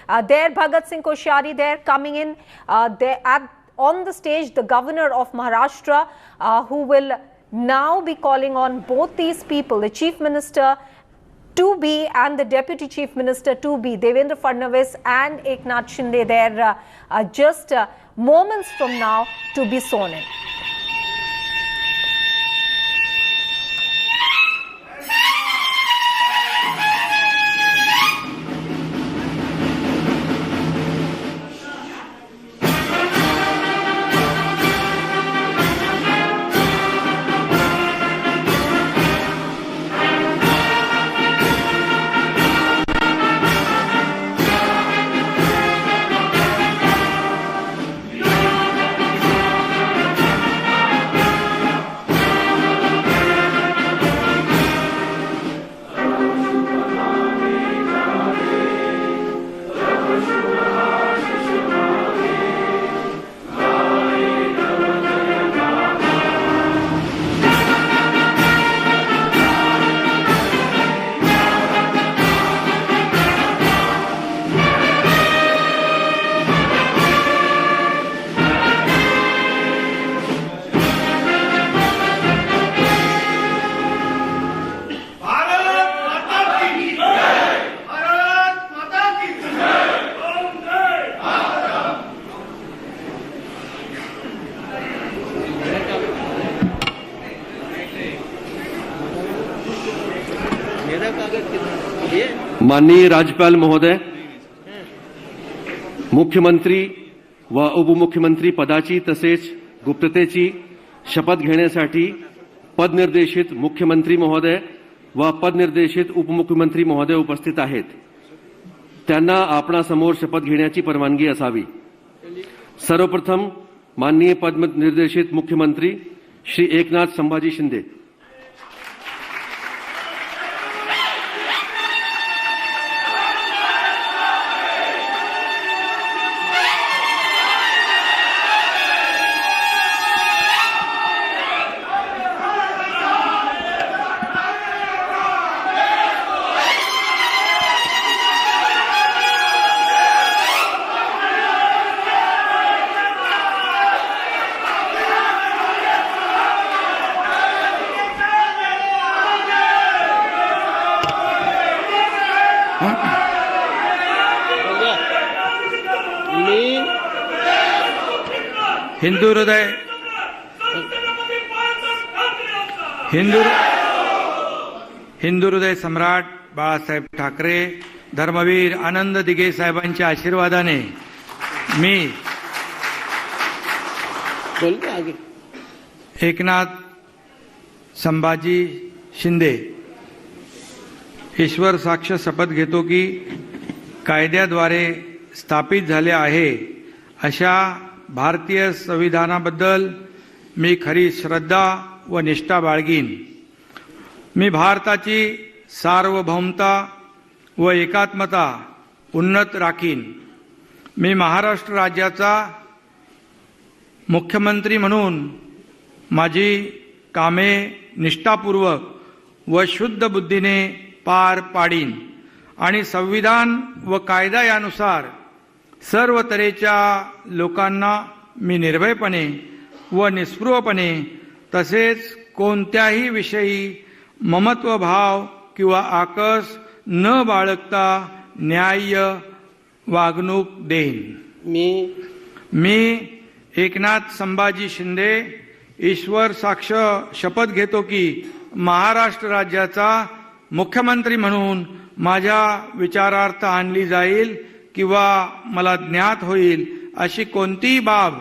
There Bhagat Singh Koshyari there coming in on the stage, the governor of Maharashtra, who will now be calling on both these people, the chief minister to be and the deputy chief minister to be, Devendra Fadnavis and Eknath Shinde there just moments from now to be sworn in. माननीय राज्यपाल महोदय, मुख्यमंत्री व उपमुख्यमंत्री पदाची तसेच गुप्ततेची शपथ घेण्यासाठी पदनिर्देशित मुख्यमंत्री महोदय व पदनिर्देशित उपमुख्यमंत्री महोदय उपस्थित आहेत. त्यांना आपणासमोर शपथ घेण्याची परवानगी असावी. सर्वप्रथम माननीय पदनिर्देशित मुख्यमंत्री श्री एकनाथ संभाजी शिंदे. हिंदू हृदय सम्राट बाळासाहेब ठाकरे, धर्मवीर आनंद दिघे साहेबांच्या आशीर्वादाने मी एकनाथ संभाजी शिंदे ईश्वर साक्ष शपथ घेतो की कायद्याद्वारे स्थापित झाले आहे अशा भारतीय संविधानाबद्दल मी खरी श्रद्धा व निष्ठा बाळगीन. मी भारताची सार्वभौमता व एकात्मता उन्नत राखीन. मी महाराष्ट्र राज्याचा मुख्यमंत्री म्हणून माझी कामे निष्ठापूर्वक व शुद्ध बुद्धीने पार पाडीन आणि संविधान व कायदा यानुसार सर्व तऱ्हेच्या लोकांना मी निर्भयपणे व निस्पृहपणे तसेच कोणत्याही विषयी ममत्व भाव किंवा आकस न बाळगता न्याय्य वागणूक देईन. मी एकनाथ संभाजी शिंदे ईश्वर साक्ष शपथ घेतो की महाराष्ट्र राज्याचा मुख्यमंत्री म्हणून माझ्या विचारार्थ आणली जाईल किंवा मला ज्ञात होईल अशी कोणतीही बाब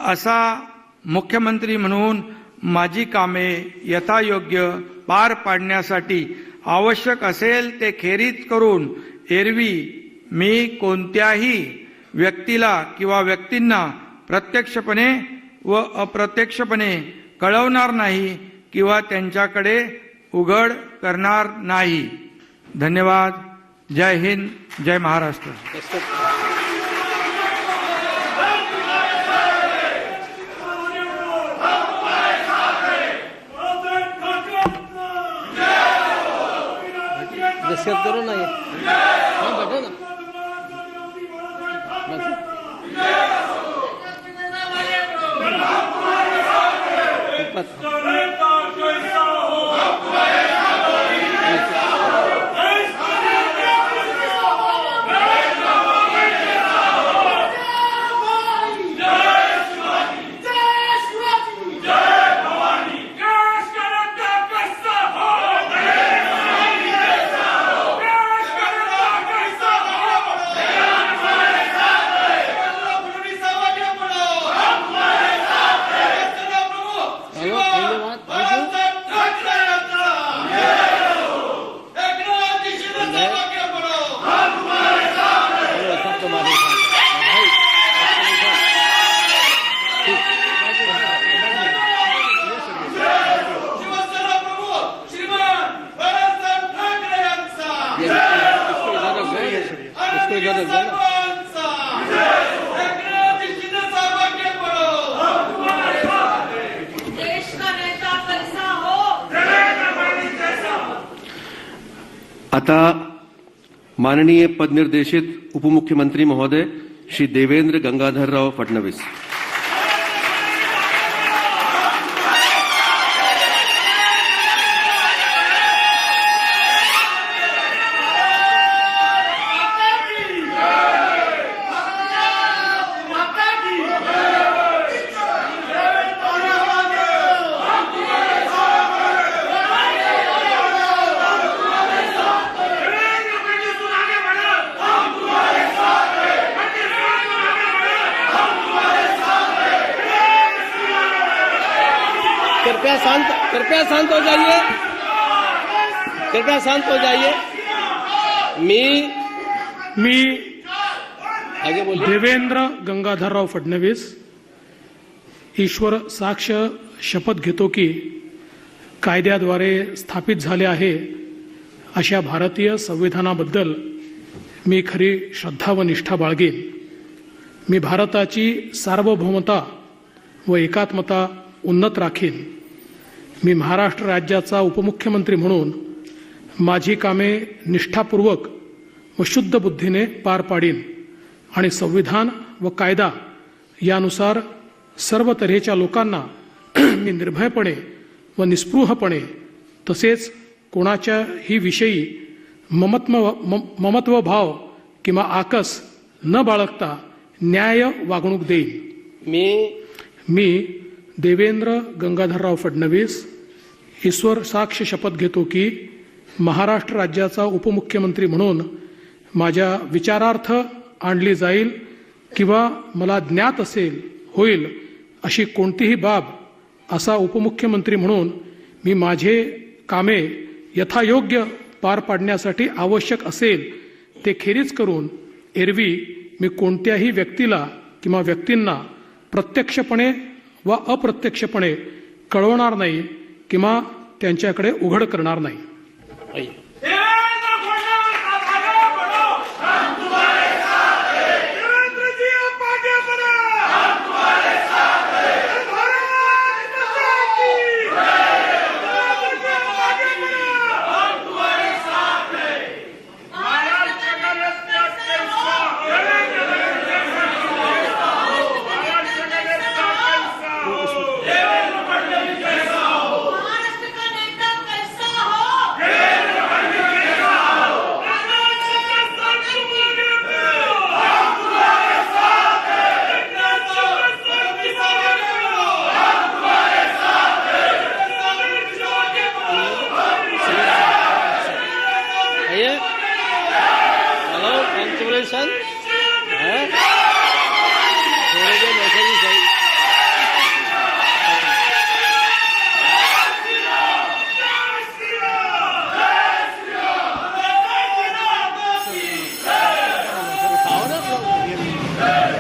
असा मुख्यमंत्री म्हणून माझी कामे यथायोग्य पार पाडण्यासाठी आवश्यक असेल ते खेरीज करून एरवी मी कोणत्याही व्यक्तीला किंवा व्यक्तींना प्रत्यक्षपणे व अप्रत्यक्षपणे कळवणार नाही किंवा त्यांच्याकडे उघड करणार नाही. धन्यवाद. जय हिंद, जय महाराष्ट्र. करू नाही. आता माननीय पदनिर्देशित उपमुख्यमंत्री महोदय श्री देवेंद्र गंगाधरराव फडणवीस. कृपया शांत हो जाइए. कृपया शांत हो जाइए. मी आगे बोलिए. देवेंद्र गंगाधरराव फडणवीस ईश्वर साक्ष शपथ घेतो की कायद्याद्वारे स्थापित झाले आहे अशा भारतीय संविधानाबद्दल मी खरी श्रद्धा व निष्ठा बाळगेन. मी भारताची सार्वभौमता व एकात्मता उन्नत राखीन. मी महाराष्ट्र राज्याचा उपमुख्यमंत्री म्हणून माझी कामे निष्ठापूर्वक व शुद्ध बुद्धीने पार पाडीन आणि संविधान व कायदा यानुसार सर्व तऱ्हेच्या लोकांना मी निर्भयपणे व निस्पृहपणे तसेच कोणाच्याही विषयी ममत्व भाव किंवा आकस न बाळगता न्याय वागणूक देईन. मी देवेंद्र गंगाधरराव फडणवीस ईश्वर साक्ष शपथ घेतो की महाराष्ट्र राज्याचा उपमुख्यमंत्री म्हणून माझ्या विचारार्थ आणली जाईल किंवा मला ज्ञात होईल अशी कोणतीही बाब असा उपमुख्यमंत्री म्हणून मी माझे कामे यथायोग्य पार पाडण्यासाठी आवश्यक असेल ते खेरीज करून एरवी मी कोणत्याही व्यक्तीला किंवा व्यक्तींना प्रत्यक्षपणे व अप्रत्यक्षपणे कळवणार नाही किंवा त्यांच्याकडे उघड करणार नाही.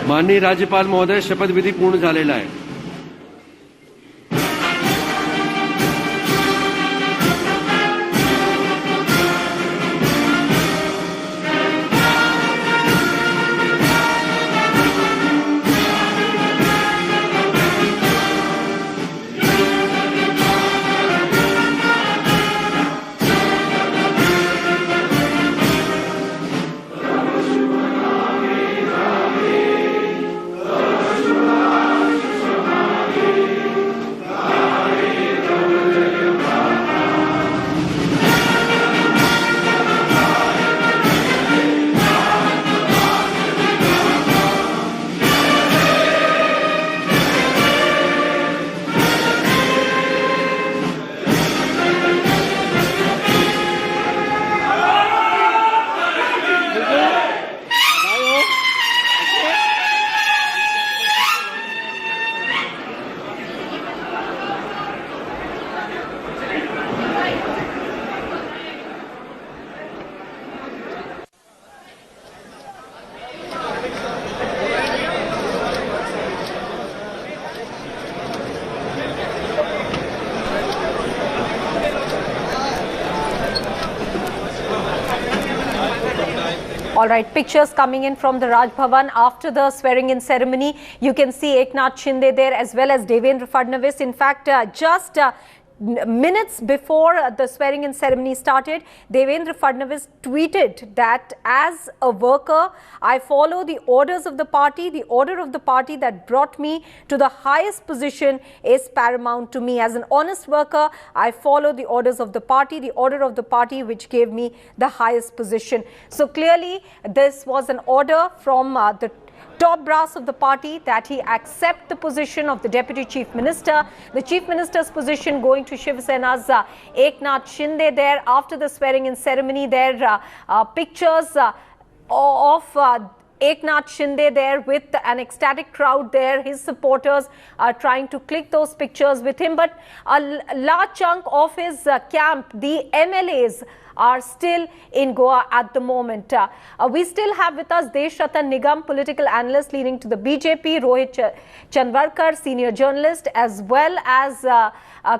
माननीय राज्यपाल महोदय, शपथविधी पूर्ण झालेला आहे. All right, pictures coming in from the Raj Bhavan after the swearing-in ceremony. You can see Eknath Shinde there as well as Devendra Fadnavis. In fact, just minutes before the swearing-in ceremony started, Devendra Fadnavis tweeted that as a worker, I follow the orders of the party. The order of the party that brought me to the highest position is paramount to me. As an honest worker, I follow the orders of the order of the party which gave me the highest position. So clearly, this was an order from the top brass of the party that he accept the position of the Deputy Chief Minister. The Chief Minister's position going to Shiv Sena's Eknath Shinde there after the swearing-in ceremony. There pictures of Eknath Shinde there with an ecstatic crowd there. His supporters are trying to click those pictures with him. But a large chunk of his camp, the MLAs, are still in Goa at the moment. We still have with us Deshratan Nigam, political analyst leading to the BJP, Rohit Chandwarkar, senior journalist, as well as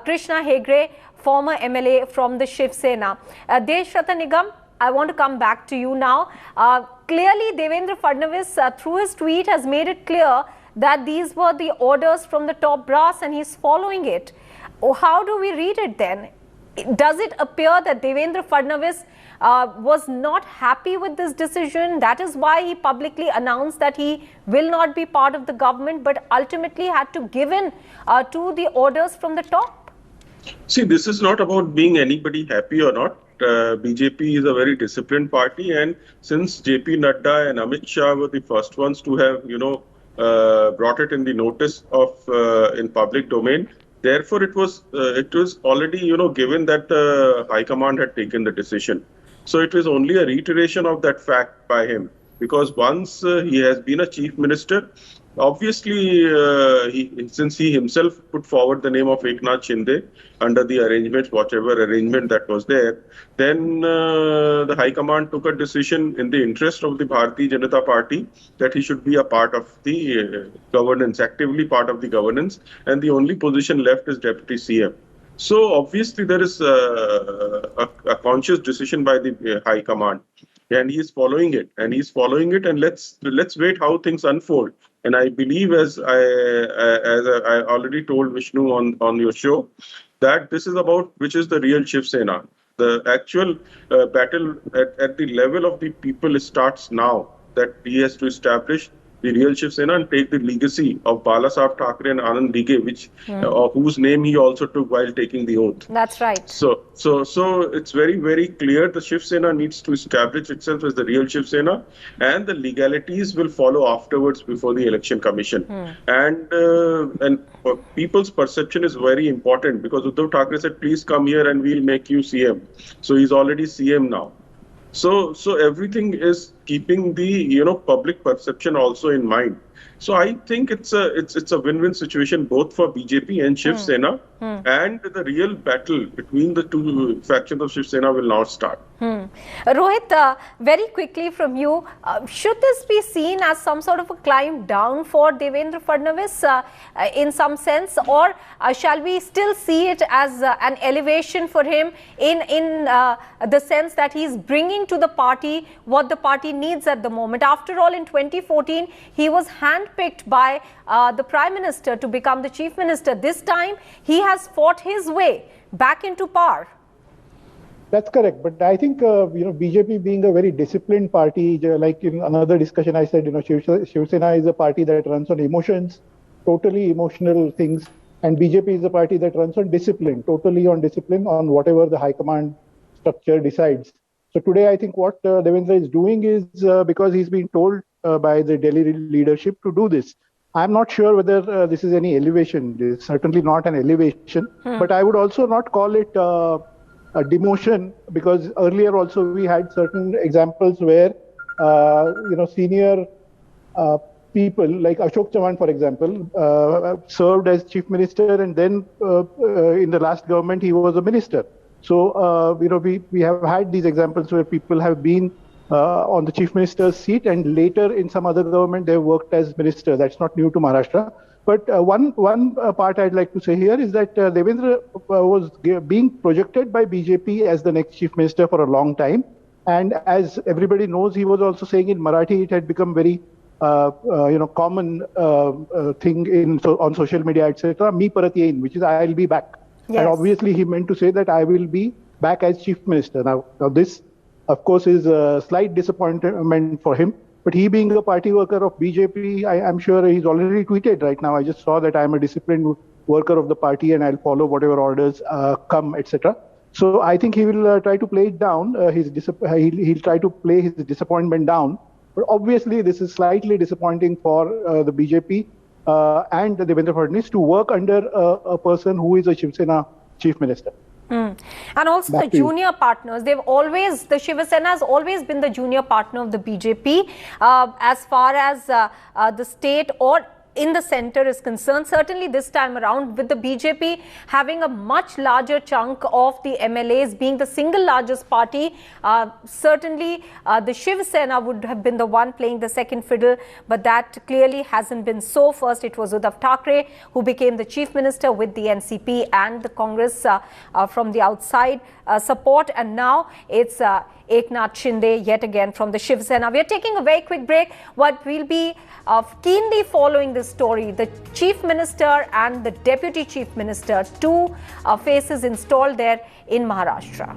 Krishna Hegre, former MLA from the Shiv Sena. Deshratan Nigam, I want to come back to you now. Clearly, Devendra Fadnavis, through his tweet, has made it clear that these were the orders from the top brass and he's following it. How do we read it then? Does it appear that Devendra Fadnavis was not happy with this decision? That is why he publicly announced that he will not be part of the government, but ultimately had to give in to the orders from the top? See, this is not about being anybody happy or not. BJP is a very disciplined party, and since JP Nadda and Amit Shah were the first ones to have, brought it in the notice of in public domain, therefore it was already, given that the High Command had taken the decision. So it was only a reiteration of that fact by him, because once he has been a chief minister, obviously, since he himself put forward the name of Eknath Shinde under the arrangements, whatever arrangement that was there, then the High Command took a decision in the interest of the Bharatiya Janata Party that he should be a part of the governance, actively part of the governance, and the only position left is Deputy CM. So obviously there is a conscious decision by the High Command, and he is following it, and let's wait how things unfold. And I believe, as I already told Vishnu on your show, that this is about which is the real Shiv Sena. The actual battle at the level of the people starts now, that he has to establish the real Shiv Sena and take the legacy of Bala Saheb Thackeray and Anand Dige, which whose name he also took while taking the oath. That's right. So it's very, very clear the Shiv Sena needs to establish itself as the real Shiv Sena, and the legalities will follow afterwards before the election commission. And people's perception is very important, because Uddhav Thackeray said, please come here and we'll make you CM. So he's already CM now. So everything is keeping the public perception also in mind. So I think it's a win-win situation both for BJP and Shiv Sena, and the real battle between the two factions of Shiv Sena will now start. Rohit, very quickly from you, should this be seen as some sort of a climb down for Devendra Fadnavis in some sense, or shall we still see it as an elevation for him in the sense that he's bringing to the party what the party needs at the moment? After all, in 2014, he was handpicked by the Prime Minister to become the Chief Minister. This time, he has fought his way back into power. That's correct. But I think, BJP being a very disciplined party, like in another discussion, I said, Shiv Sena is a party that runs on emotions, totally emotional things. And BJP is a party that runs on discipline, totally on discipline on whatever the High Command structure decides. So today, I think what Devendra is doing is because he's been told by the Delhi leadership to do this. I'm not sure whether this is any elevation. It's certainly not an elevation, but I would also not call it a demotion, because earlier also we had certain examples where senior people like Ashok Chavan, for example, served as chief minister, and then in the last government he was a minister. So we have had these examples where people have been on the chief minister's seat, and later in some other government they worked as minister. That's not new to Maharashtra. But one part I'd like to say here is that Devendra was being projected by BJP as the next chief minister for a long time. And as everybody knows, he was also saying in Marathi, it had become very common thing on social media, etc. Me parat yein, which is I'll be back. Yes. And obviously he meant to say that I will be back as chief minister. Now this, of course, is a slight disappointment for him. But he being a party worker of BJP, I'm sure he's already tweeted right now. I just saw that I'm a disciplined worker of the party and I'll follow whatever orders come, etc. So I think he will try to play it down. He'll try to play his disappointment down. But obviously, this is slightly disappointing for the BJP and Devendra Fadnavis to work under a person who is a Shiv Sena chief minister. And also the junior partners, the Shiv Sena has always been the junior partner of the BJP as far as the state or in the center is concerned. Certainly this time around, with the BJP having a much larger chunk of the MLAs, being the single largest party, certainly the Shiv Sena would have been the one playing the second fiddle, but that clearly hasn't been so. First it was Uddhav Thackeray who became the chief minister with the NCP and the Congress from the outside support, and now it's Eknath Shinde yet again from the Shiv Sena. We are taking a very quick break, but we'll be keenly following this story. The chief minister and the deputy chief minister, two faces installed there in Maharashtra.